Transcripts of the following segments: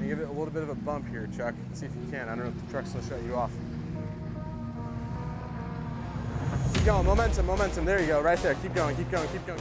You give it a little bit of a bump here, Chuck. See if you can. I don't know if the truck's gonna shut you off. Keep going, momentum, momentum. There you go, right there. Keep going, keep going, keep going.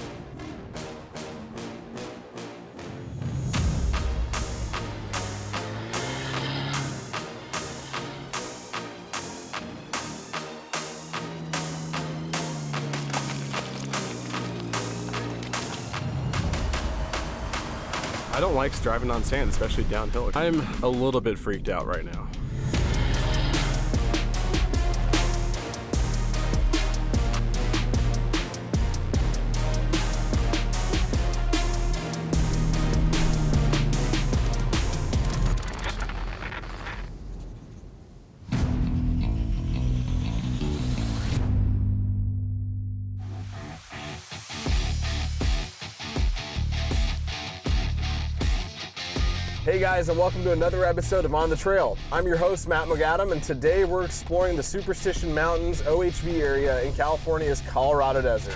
I don't like driving on sand, especially downhill. I'm a little bit freaked out right now. Hey guys, and welcome to another episode of On the Trail. I'm your host, Matt Moghaddam, and today we're exploring the Superstition Mountains OHV area in California's Colorado Desert.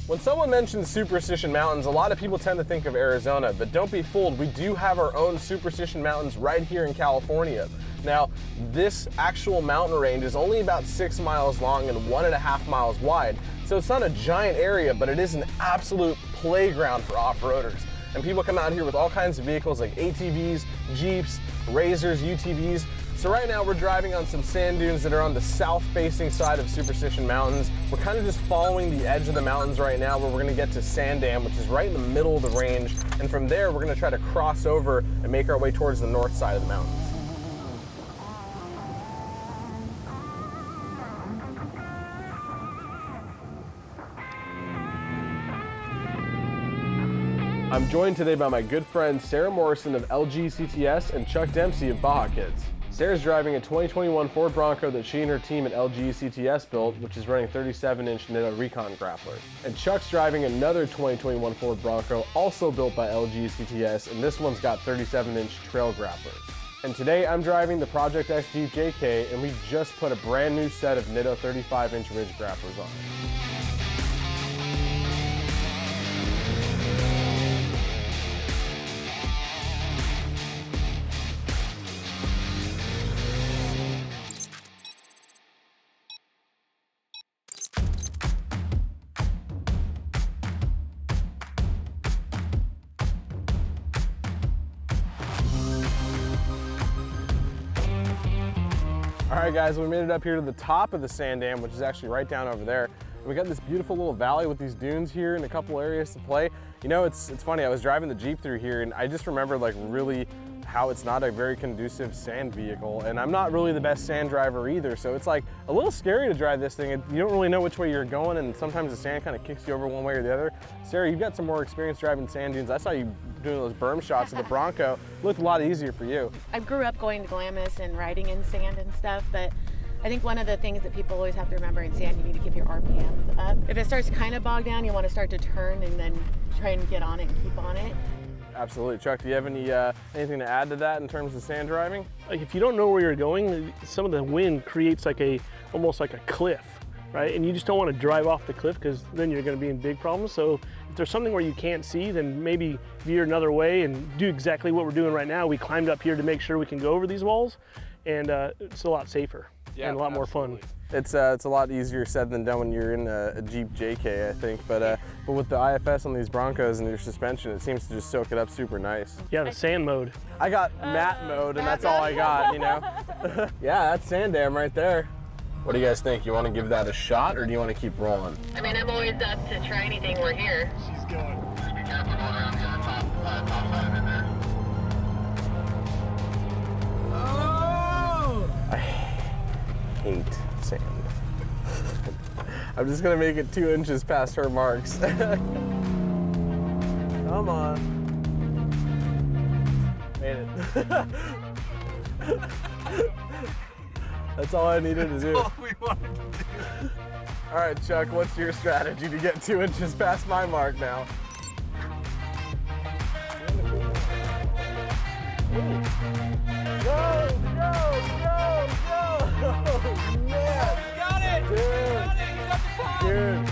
When someone mentions Superstition Mountains, a lot of people tend to think of Arizona, but don't be fooled, we do have our own Superstition Mountains right here in California. Now, this actual mountain range is only about 6 miles long and 1.5 miles wide, so it's not a giant area, but it is an absolute playground for off-roaders. And people come out here with all kinds of vehicles like ATVs, Jeeps, Razors, UTVs. So right now we're driving on some sand dunes that are on the south-facing side of Superstition Mountains. We're kind of just following the edge of the mountains right now, where we're gonna get to Sand Dam, which is right in the middle of the range. And from there, we're gonna try to cross over and make our way towards the north side of the mountains. I'm joined today by my good friends Sara Moroson of LGE-CTS and Chuck Dempsey of Baja Kids. Sara's driving a 2021 Ford Bronco that she and her team at LGE-CTS built, which is running 37-inch Nitto Recon Grappler. And Chuck's driving another 2021 Ford Bronco, also built by LGE-CTS, and this one's got 37-inch trail grapplers. And today I'm driving the Project X Jeep JK, and we just put a brand new set of Nitto 35-inch ridge grapplers on it. All right guys, we made it up here to the top of the Sand Dam, which is actually right down over there. We got this beautiful little valley with these dunes here and a couple areas to play. You know, it's funny, I was driving the Jeep through here and I just remember like really how it's not a very conducive sand vehicle, and I'm not really the best sand driver either, so it's like a little scary to drive this thing. You don't really know which way you're going, and sometimes the sand kind of kicks you over one way or the other. Sara, you've got some more experience driving sand dunes. I saw you doing those berm shots of the Bronco. It looked a lot easier for you. I grew up going to Glamis and riding in sand and stuff, but I think one of the things that people always have to remember in sand, you need to keep your RPMs up. If it starts to kind of bog down, you want to start to turn and then try and get on it and keep on it. Absolutely. Chuck, do you have anything to add to that in terms of sand driving? Like if you don't know where you're going, some of the wind creates like almost like a cliff, right? And you just don't want to drive off the cliff because then you're going to be in big problems. So if there's something where you can't see, then maybe veer another way and do exactly what we're doing right now. We climbed up here to make sure we can go over these walls, and it's a lot safer and a lot more fun. It's a lot easier said than done when you're in a Jeep JK, I think. But with the IFS on these Broncos and your suspension, it seems to just soak it up super nice. Yeah, the sand mode. I got matte mode, and that's all I got, you know? Yeah, that's Sand Dam right there. What do you guys think? You want to give that a shot, or do you want to keep rolling? I mean, I'm always up to try anything. We're here. She's going. Just be careful going around the top side of it there. Oh! I hate sand. I'm just gonna make it 2 inches past her marks. Come on. Made it. That's all I needed to do. That's all we wanted to do. All right, Chuck, what's your strategy to get 2 inches past my mark now? Go, go, go, go! Oh, man. Got it! Dude.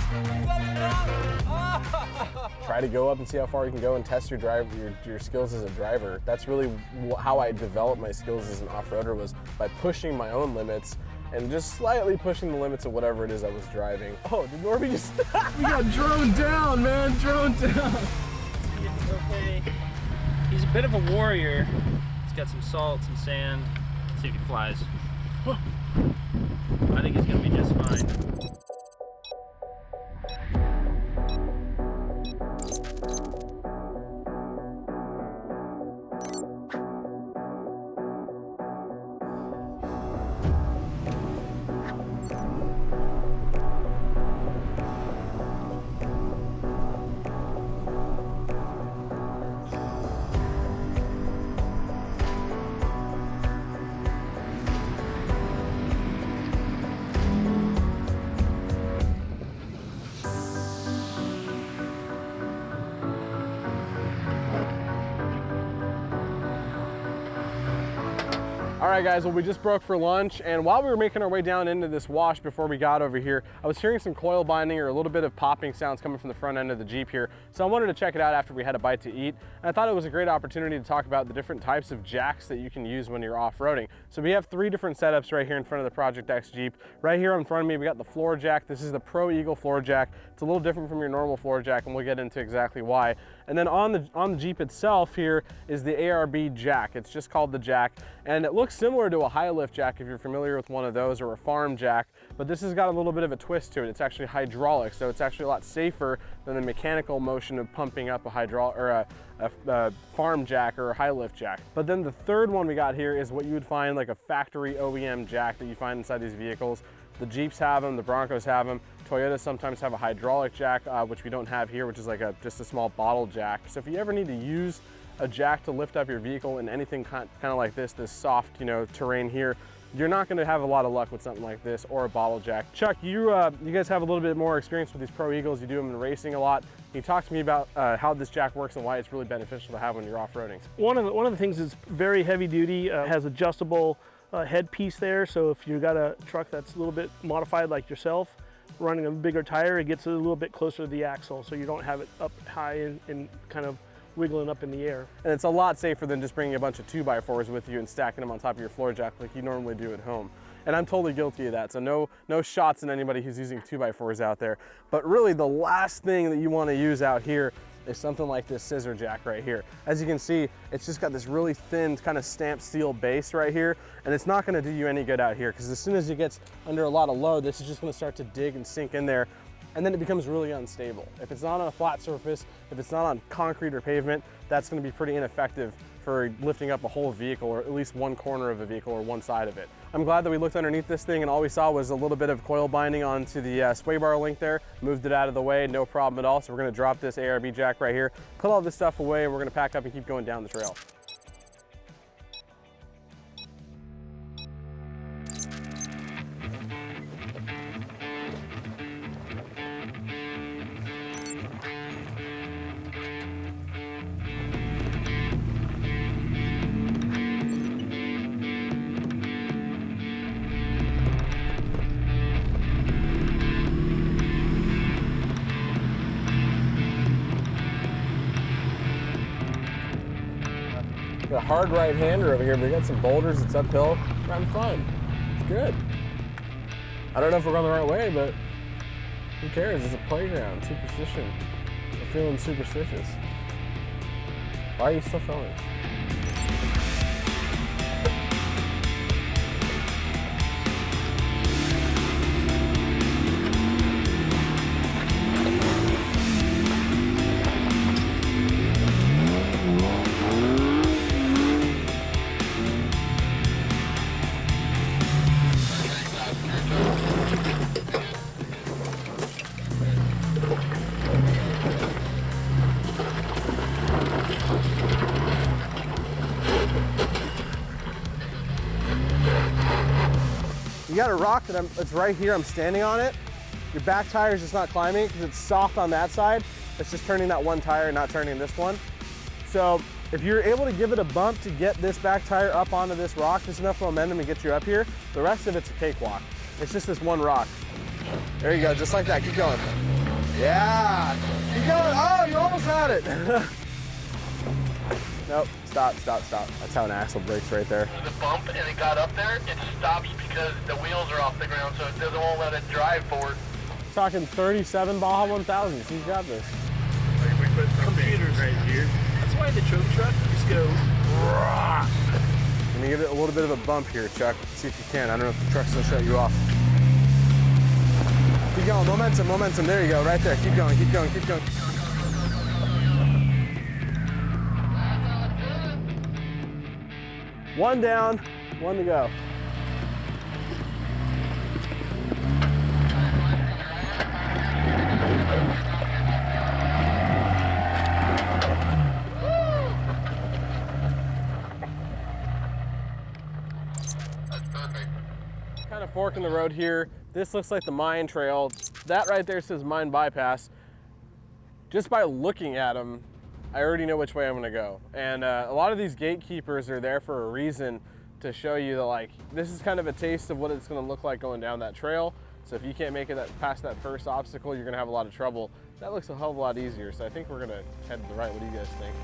Try to go up and see how far you can go and test your skills as a driver. That's really how I developed my skills as an off-roader, was by pushing my own limits and just slightly pushing the limits of whatever it is I was driving. Oh, did Norby just... We got droned down, man, droned down. Okay. He's a bit of a warrior. He's got some salt, some sand. Let's see if he flies. I think he's gonna be just fine. All right, guys, well, we just broke for lunch, and while we were making our way down into this wash before we got over here, I was hearing some coil binding or a little bit of popping sounds coming from the front end of the Jeep here. So I wanted to check it out after we had a bite to eat. And I thought it was a great opportunity to talk about the different types of jacks that you can use when you're off-roading. So we have 3 different setups right here in front of the Project X Jeep. Right here in front of me, we got the floor jack. This is the Pro Eagle floor jack. It's a little different from your normal floor jack, and we'll get into exactly why. And then on the Jeep itself here is the ARB jack. It's just called the jack, and it looks similar to a high lift jack if you're familiar with one of those, or a farm jack, but this has got a little bit of a twist to it. It's actually hydraulic, so it's actually a lot safer than the mechanical motion of pumping up a hydraulic or a farm jack or a high lift jack. But then the third one we got here is what you would find like a factory OEM jack that you find inside these vehicles. The Jeeps have them, the Broncos have them. Toyotas sometimes have a hydraulic jack, which we don't have here, which is like just a small bottle jack. So if you ever need to use a jack to lift up your vehicle in anything kind of like this soft, terrain here, you're not going to have a lot of luck with something like this or a bottle jack. Chuck, you guys have a little bit more experience with these Pro Eagles. You do them in racing a lot. Can you talk to me about how this jack works and why it's really beneficial to have when you're off-roading? One of the things is very heavy duty, has adjustable headpiece there. So if you've got a truck that's a little bit modified like yourself, running a bigger tire, it gets a little bit closer to the axle, so you don't have it up high and kind of wiggling up in the air. And it's a lot safer than just bringing a bunch of 2x4s with you and stacking them on top of your floor jack like you normally do at home. And I'm totally guilty of that, so no shots at anybody who's using 2x4s out there. But really the last thing that you want to use out here is something like this scissor jack right here. As you can see, it's just got this really thin kind of stamped steel base right here, and it's not going to do you any good out here, because as soon as it gets under a lot of load, this is just going to start to dig and sink in there, and then it becomes really unstable. If it's not on a flat surface, if it's not on concrete or pavement, that's going to be pretty ineffective for lifting up a whole vehicle, or at least one corner of a vehicle or one side of it. I'm glad that we looked underneath this thing and all we saw was a little bit of coil binding onto the sway bar link there, moved it out of the way, no problem at all. So we're going to drop this ARB jack right here, put all this stuff away, and we're going to pack up and keep going down the trail. Got a hard right-hander over here, but we got some boulders, it's uphill. I'm fine. It's good. I don't know if we're going the right way, but who cares? It's a playground. Superstition. We're feeling superstitious. Why are you still filming? You got a rock it's right here, I'm standing on it. Your back tire is just not climbing because it's soft on that side. It's just turning that one tire, not turning this one. So if you're able to give it a bump to get this back tire up onto this rock, just enough momentum to get you up here, the rest of it's a cakewalk. It's just this one rock. There you go, just like that. Keep going. Yeah. Keep going. Oh, you almost had it. Nope. Stop. That's how an axle breaks right there. There's a bump and it got up there. It stops because the wheels are off the ground, so it won't let it drive forward. Talking 37 Baja 1000s. He's got this. Like we put some computers right here. That's why the trophy truck just go. Let me give it a little bit of a bump here, Chuck. See if you can. I don't know if the truck's gonna shut you off. Keep going, momentum. There you go, right there. Keep going. One down, one to go. Kind of fork in the road here. This looks like the mine trail. That right there says mine bypass. Just by looking at them, I already know which way I'm gonna go. And a lot of these gatekeepers are there for a reason, to show you that like, this is kind of a taste of what it's gonna look like going down that trail. So if you can't make it past that first obstacle, you're gonna have a lot of trouble. That looks a hell of a lot easier. So I think we're gonna head to the right. What do you guys think?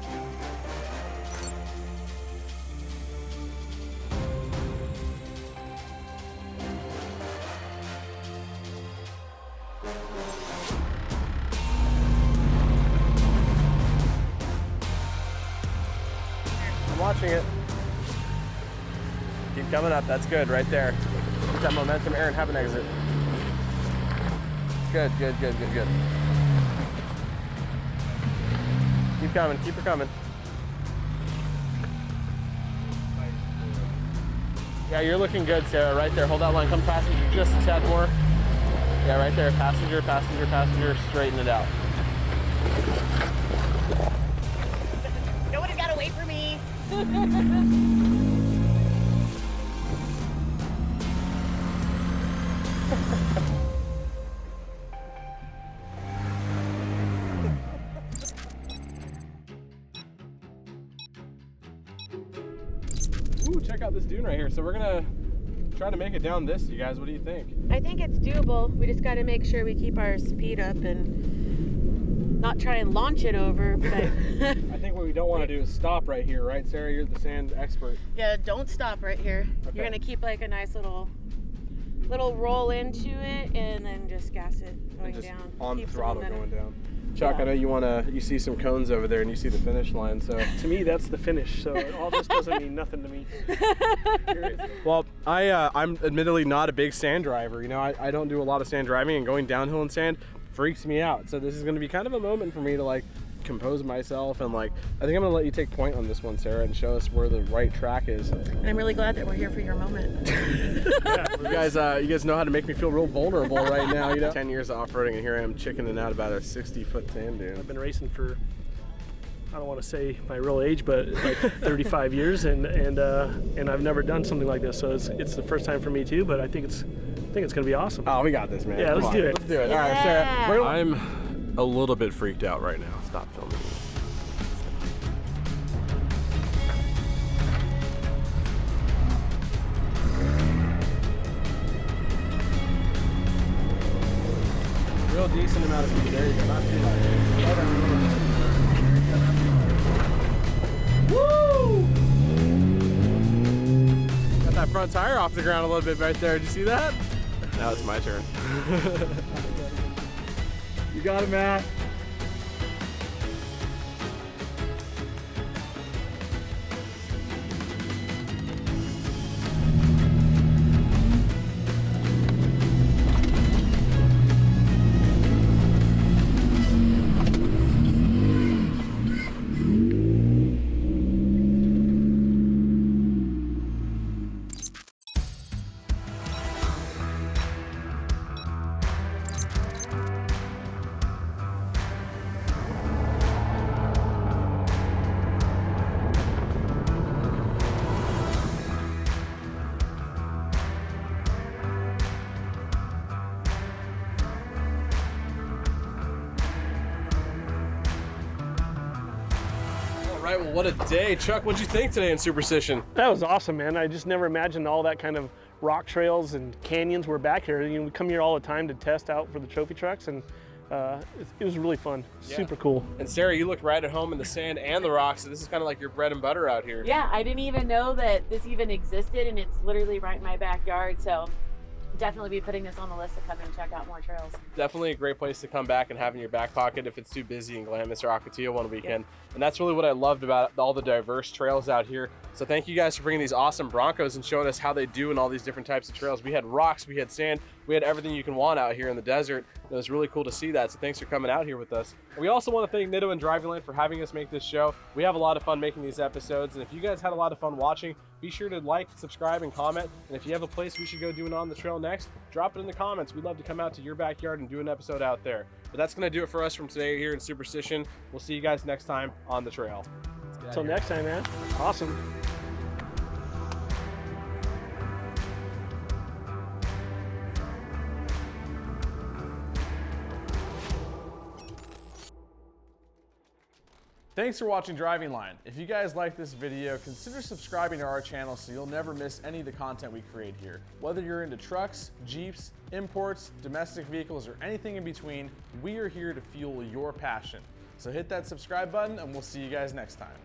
I'm watching it. Keep coming up, that's good, right there. Keep that momentum, Aaron, have an exit. Good. Keep her coming. Yeah, you're looking good, Sarah, right there. Hold that line, come passenger just a tad more. Yeah, right there, passenger, straighten it out. Nobody's gotta wait for me. Ooh, check out this dune right here. So we're gonna try to make it down this, you guys. What do you think? I think it's doable. We just gotta make sure we keep our speed up and not try and launch it over. But I think what we don't want to do is stop right here, right, Sarah? You're the sand expert. yeah, don't stop right here. Okay. You're gonna keep like a nice little roll into it and then just gas it going And just down. on the Keep some throttle momentum. going down. Chuck, Yeah. I know you see some cones over there and you see the finish line, so. To me, that's the finish. So all this doesn't mean nothing to me. Well, I'm admittedly not a big sand driver. You know, I don't do a lot of sand driving, and going downhill in sand freaks me out. So this is gonna be kind of a moment for me to like compose myself, and like, I think I'm gonna let you take point on this one, Sarah, and show us where the right track is. And I'm really glad that we're here for your moment. You guys know how to make me feel real vulnerable right now, you know? 10 years of off-roading, and here I am chickening out about a 60-foot sand dune. I've been racing for, I don't want to say my real age, but like 35 years, and I've never done something like this. So it's the first time for me too. But I think it's gonna be awesome. Oh, we got this, man. Yeah, Come let's on. do it. Let's do it. All right, Sarah. I'm a little bit freaked out right now. Stop filming me. Real decent amount of speed. There you go. Not too much. Woo! Got that front tire off the ground a little bit right there. Did you see that? Now it's my turn. You got it, Matt. All right, well, what a day. Chuck, what'd you think today in Superstition? That was awesome, man. I just never imagined all that kind of rock trails and canyons were back here. You know, we come here all the time to test out for the trophy trucks, and it was really fun. Yeah. Super cool. And Sarah, you look right at home in the sand and the rocks, so this is kind of like your bread and butter out here. Yeah, I didn't even know that this even existed, and it's literally right in my backyard. So definitely be putting this on the list to come and check out more trails. Definitely a great place to come back and have in your back pocket if it's too busy in Glamis or Ocotillo one weekend. And that's really what I loved about all the diverse trails out here. So thank you guys for bringing these awesome Broncos and showing us how they do in all these different types of trails. We had rocks, we had sand, we had everything you can want out here in the desert. It was really cool to see that. So thanks for coming out here with us. And we also want to thank Nitto and Driving Land for having us make this show. We have a lot of fun making these episodes. And if you guys had a lot of fun watching, be sure to like, subscribe, and comment. And if you have a place we should go doing on the trail next, drop it in the comments. We'd love to come out to your backyard and do an episode out there. But that's going to do it for us from today here in Superstition. We'll see you guys next time on the trail. Until next time, man. Awesome. Thanks for watching Driving Line. If you guys like this video, consider subscribing to our channel so you'll never miss any of the content we create here. Whether you're into trucks, Jeeps, imports, domestic vehicles, or anything in between, we are here to fuel your passion. So hit that subscribe button and we'll see you guys next time.